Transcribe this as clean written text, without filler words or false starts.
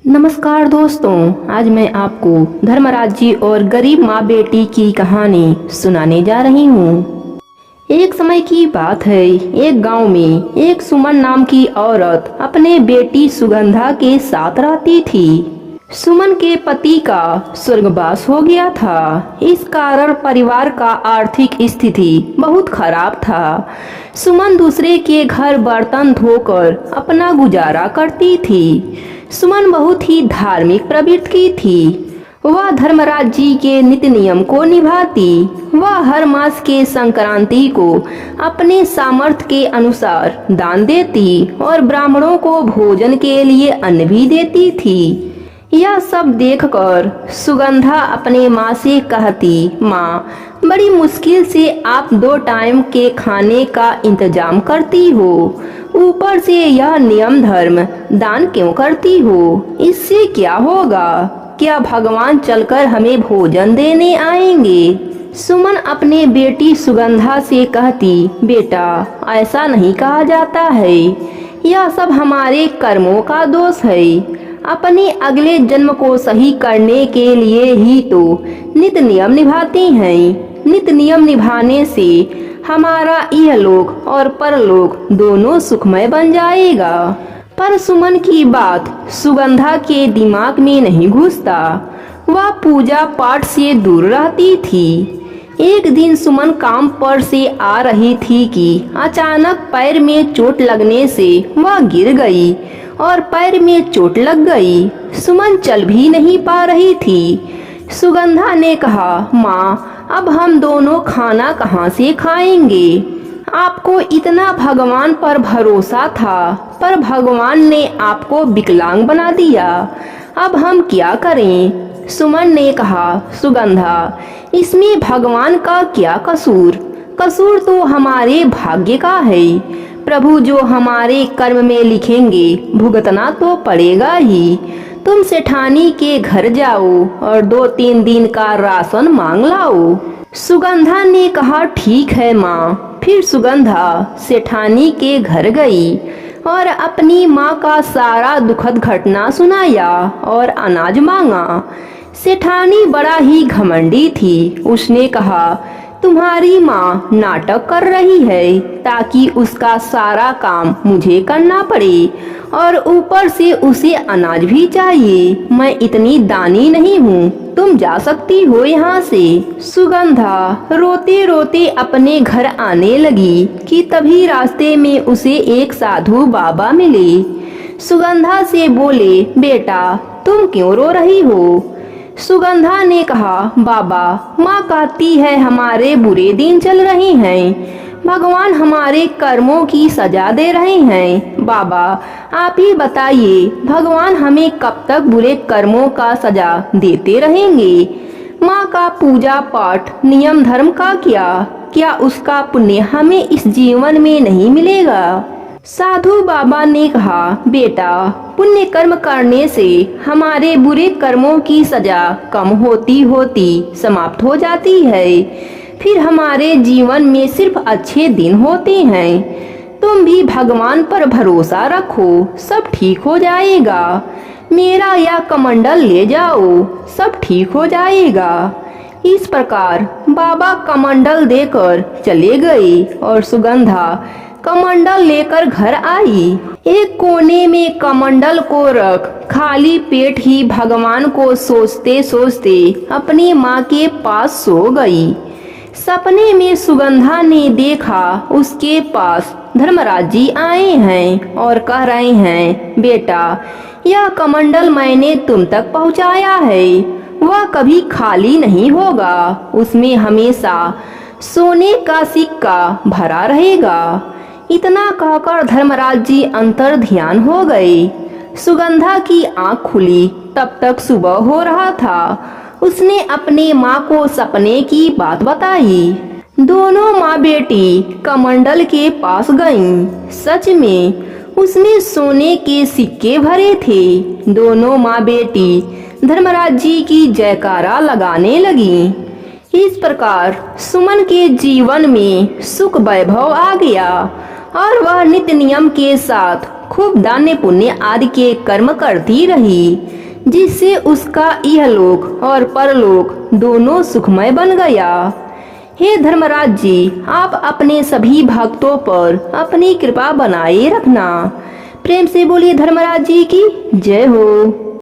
नमस्कार दोस्तों, आज मैं आपको धर्मराज जी और गरीब माँ बेटी की कहानी सुनाने जा रही हूँ। एक समय की बात है, एक गांव में एक सुमन नाम की औरत अपने बेटी सुगंधा के साथ रहती थी। सुमन के पति का स्वर्गवास हो गया था। इस कारण परिवार का आर्थिक स्थिति बहुत खराब था। सुमन दूसरे के घर बर्तन धोकर अपना गुजारा करती थी। सुमन बहुत ही धार्मिक प्रवृत्ति की थी। वह धर्मराज जी के नित्य नियम को निभाती। वह हर मास के संक्रांति को अपने सामर्थ्य के अनुसार दान देती और ब्राह्मणों को भोजन के लिए अन्न भी देती थी। यह सब देखकर सुगंधा अपने माँ से कहती, माँ, बड़ी मुश्किल से आप 2 टाइम के खाने का इंतजाम करती हो, ऊपर से यह नियम धर्म दान क्यों करती हो? इससे क्या होगा? क्या भगवान चलकर हमें भोजन देने आएंगे? सुमन अपने बेटी सुगंधा से कहती, बेटा, ऐसा नहीं कहा जाता है। यह सब हमारे कर्मों का दोष है। अपने अगले जन्म को सही करने के लिए ही तो नित्य नियम निभाती हैं। नित्य नियम निभाने से हमारा यह लोक और परलोक दोनों सुखमय बन जाएगा। पर सुमन की बात सुगंधा के दिमाग में नहीं घुसता। वह पूजा पाठ से दूर रहती थी। एक दिन सुमन काम पर से आ रही थी कि अचानक पैर में चोट लगने से वह गिर गई और पैर में चोट लग गई। सुमन चल भी नहीं पा रही थी। सुगंधा ने कहा, माँ, अब हम दोनों खाना कहाँ से खाएंगे? आपको इतना भगवान पर भरोसा था, पर भगवान ने आपको विकलांग बना दिया। अब हम क्या करें? सुमन ने कहा, सुगंधा, इसमें भगवान का क्या कसूर? कसूर तो हमारे भाग्य का है। प्रभु जो हमारे कर्म में लिखेंगे भुगतना तो पड़ेगा ही। तुम सेठानी के घर जाओ और 2-3 दिन का राशन मांग लाओ। सुगंधा ने कहा, ठीक है माँ। फिर सुगंधा सेठानी के घर गई और अपनी माँ का सारा दुखद घटना सुनाया और अनाज मांगा। सेठानी बड़ा ही घमंडी थी। उसने कहा, तुम्हारी माँ नाटक कर रही है ताकि उसका सारा काम मुझे करना पड़े और ऊपर से उसे अनाज भी चाहिए। मैं इतनी दानी नहीं हूँ, तुम जा सकती हो यहाँ से। सुगंधा रोते रोते अपने घर आने लगी कि तभी रास्ते में उसे एक साधु बाबा मिले। सुगंधा से बोले, बेटा, तुम क्यों रो रही हो? सुगंधा ने कहा, बाबा, माँ कहती है हमारे बुरे दिन चल रहे हैं। भगवान हमारे कर्मों की सजा दे रहे हैं। बाबा, आप ही बताइए, भगवान हमें कब तक बुरे कर्मों का सजा देते रहेंगे? माँ का पूजा पाठ नियम धर्म का क्या उसका पुण्य हमें इस जीवन में नहीं मिलेगा? साधु बाबा ने कहा, बेटा, पुण्य कर्म करने से हमारे बुरे कर्मों की सजा कम होती होती समाप्त हो जाती है। फिर हमारे जीवन में सिर्फ अच्छे दिन होते हैं। तुम भी भगवान पर भरोसा रखो, सब ठीक हो जाएगा। मेरा यह कमंडल ले जाओ, सब ठीक हो जाएगा। इस प्रकार बाबा कमंडल देकर चले गए और सुगंधा कमंडल लेकर घर आई। एक कोने में कमंडल को रख खाली पेट ही भगवान को सोचते सोचते अपनी माँ के पास सो गई। सपने में सुगंधा ने देखा उसके पास धर्मराज जी आए हैं और कह रहे हैं, बेटा, यह कमंडल मैंने तुम तक पहुँचाया है। वह कभी खाली नहीं होगा, उसमें हमेशा सोने का सिक्का भरा रहेगा। इतना कहकर धर्मराज जी अंतर ध्यान हो गए। सुगंधा की आंख खुली, तब तक सुबह हो रहा था। उसने अपने माँ को सपने की बात बताई। दोनों माँ बेटी कमंडल के पास गईं। सच में उसमें सोने के सिक्के भरे थे। दोनों माँ बेटी धर्मराज जी की जयकारा लगाने लगी। इस प्रकार सुमन के जीवन में सुख वैभव आ गया और वह नित्य नियम के साथ खूब दान पुण्य आदि के कर्म करती रही, जिससे उसका इहलोक और परलोक दोनों सुखमय बन गया। हे धर्मराज जी, आप अपने सभी भक्तों पर अपनी कृपा बनाए रखना। प्रेम से बोलिए धर्मराज जी की जय हो।